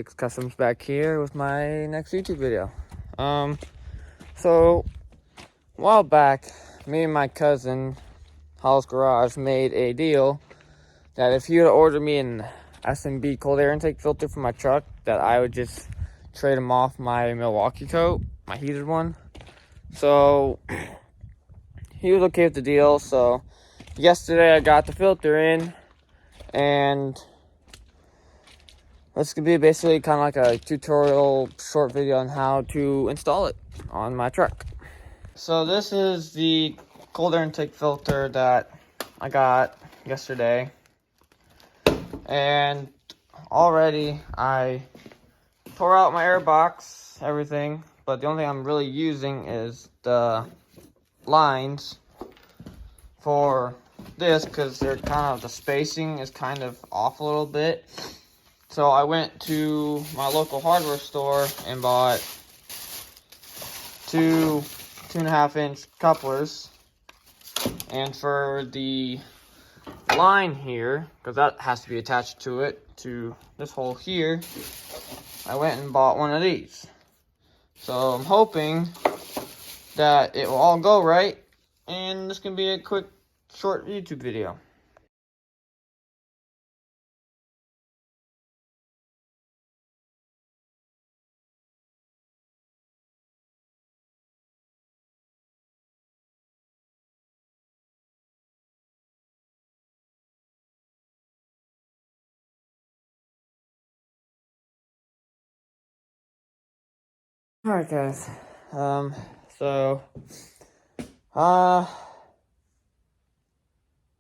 I6 Customs back here with my next YouTube video. So a while back, me and my cousin, Hall's Garage, made a deal that if he would order me an S&B cold air intake filter for my truck, that I would just trade him off my Milwaukee coat, my heated one. So he was okay with the deal. So yesterday I got the filter in, and this could be basically kind of like a tutorial short video on how to install it on my truck. So this is the cold air intake filter that I got yesterday. And already I tore out my air box, everything. But the only thing I'm really using is the lines for this, because they're kind of, the spacing is kind of off a little bit. So I went to my local hardware store and bought two 2.5-inch couplers. And for the line here, because that has to be attached to it, to this hole here, I went and bought one of these. So I'm hoping that it will all go right, and this can be a quick, short YouTube video. Alright guys, so, I'm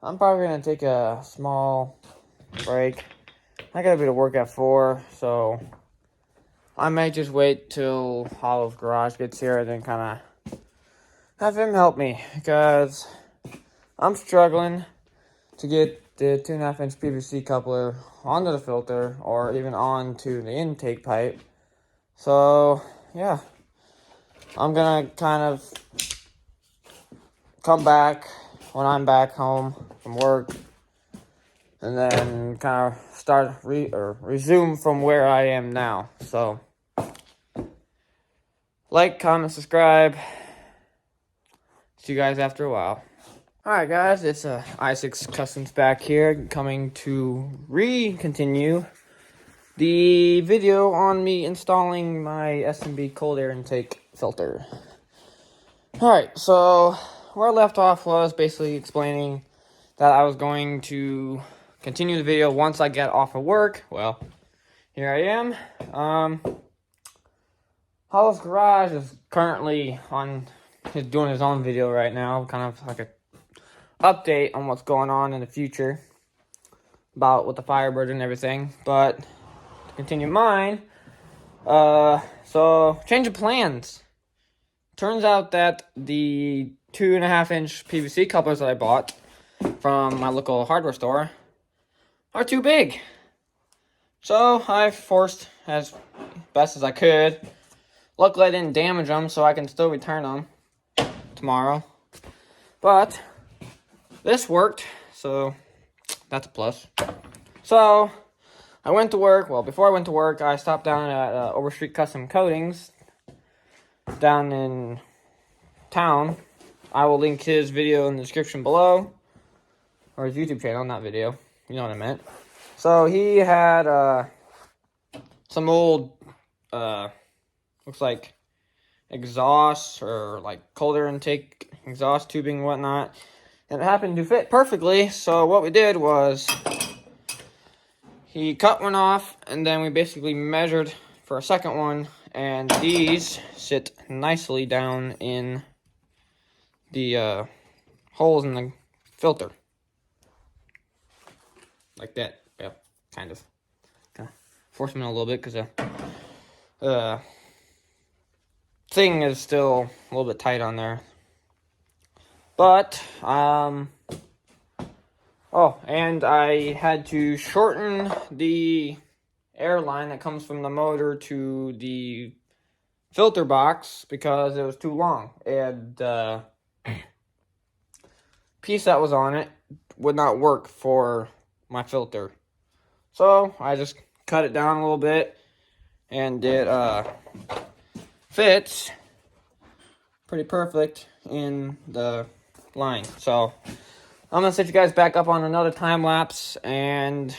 probably gonna take a small break. I got a bit of work at 4, so I may just wait till Hollow's Garage gets here and then kind of have him help me, because I'm struggling to get the 2.5-inch PVC coupler onto the filter or even onto the intake pipe. So yeah, I'm gonna kind of come back when I'm back home from work, and then kind of start resume from where I am now. So like, comment, subscribe. See you guys after a while. Alright guys, it's i6 Customs back here, coming to continue the video on me installing my S&B cold air intake filter. Alright, so where I left off was basically explaining that I was going to continue the video once I get off of work. Well, here I am. Hollow's Garage is currently doing his own video right now, kind of like a update on what's going on in the future about with the Firebird and everything. But to continue mine, so change of plans. Turns out that the 2.5-inch PVC couplers that I bought from my local hardware store are too big. So I forced as best as I could. Luckily I didn't damage them, so I can still return them tomorrow. But this worked, so that's a plus. So I went to work. Well, before I went to work, I stopped down at Overstreet Custom Coatings down in town. I will link his video in the description below, or his YouTube channel, not video. You know what I meant. So he had some old, looks like exhaust or like cold air intake exhaust tubing and whatnot, and it happened to fit perfectly. So what we did was he cut one off, and then we basically measured for a second one, and these sit nicely down in the holes in the filter. Like that. Yeah, kind of force them in a little bit, because the thing is still a little bit tight on there. But, oh, and I had to shorten the air line that comes from the motor to the filter box because it was too long. And the piece that was on it would not work for my filter. So I just cut it down a little bit, and it fits pretty perfect in the line. So I'm gonna set you guys back up on another time lapse and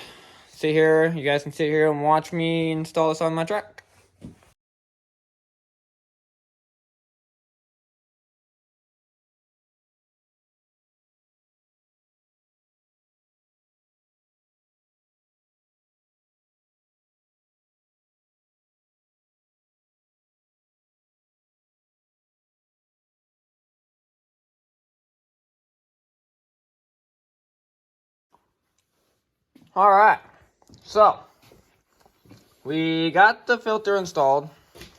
sit here. You guys can sit here and watch me install this on my track. All right, so we got the filter installed,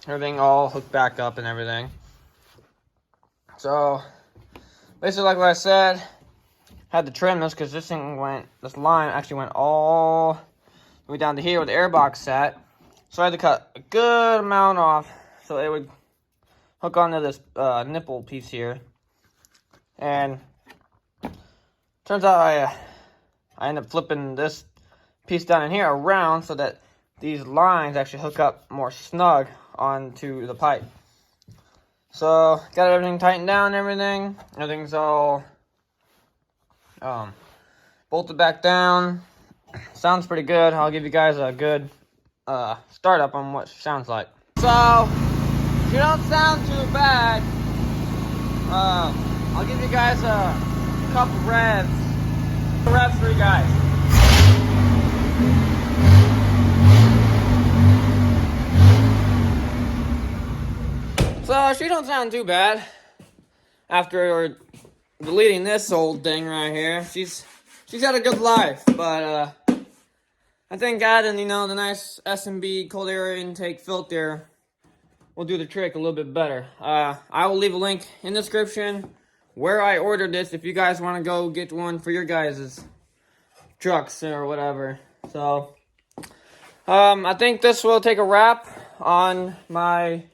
everything all hooked back up and everything. So basically, like what I said, had to trim this because this line actually went all the way down to here where the air box sat. So I had to cut a good amount off so it would hook onto this nipple piece here. And turns out I ended up flipping this piece down in here around so that these lines actually hook up more snug onto the pipe. So got everything tightened down and everything. Everything's all bolted back down. Sounds pretty good. I'll give you guys a good startup on what it sounds like. So you don't sound too bad. I'll give you guys a couple revs. Revs for you guys. So she don't sound too bad. After deleting this old thing right here, she's had a good life, but I think adding, the nice S&B cold air intake filter will do the trick a little bit better. I will leave a link in the description where I ordered this if you guys want to go get one for your guys' trucks or whatever. So, I think this will take a wrap on my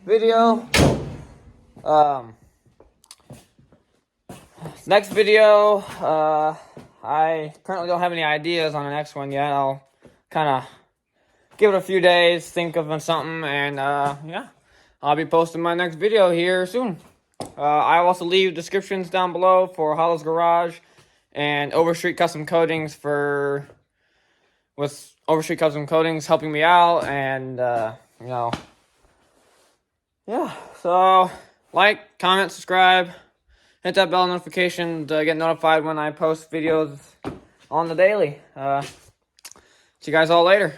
video. Next video, I currently don't have any ideas on the next one yet. I'll kind of give it a few days, think of something, and yeah, I'll be posting my next video here soon. I'll also leave descriptions down below for Hollow's Garage and Overstreet Custom Coatings with Overstreet Custom Coatings helping me out, and yeah. So like, comment, subscribe, hit that bell notification to get notified when I post videos on the daily. See you guys all later.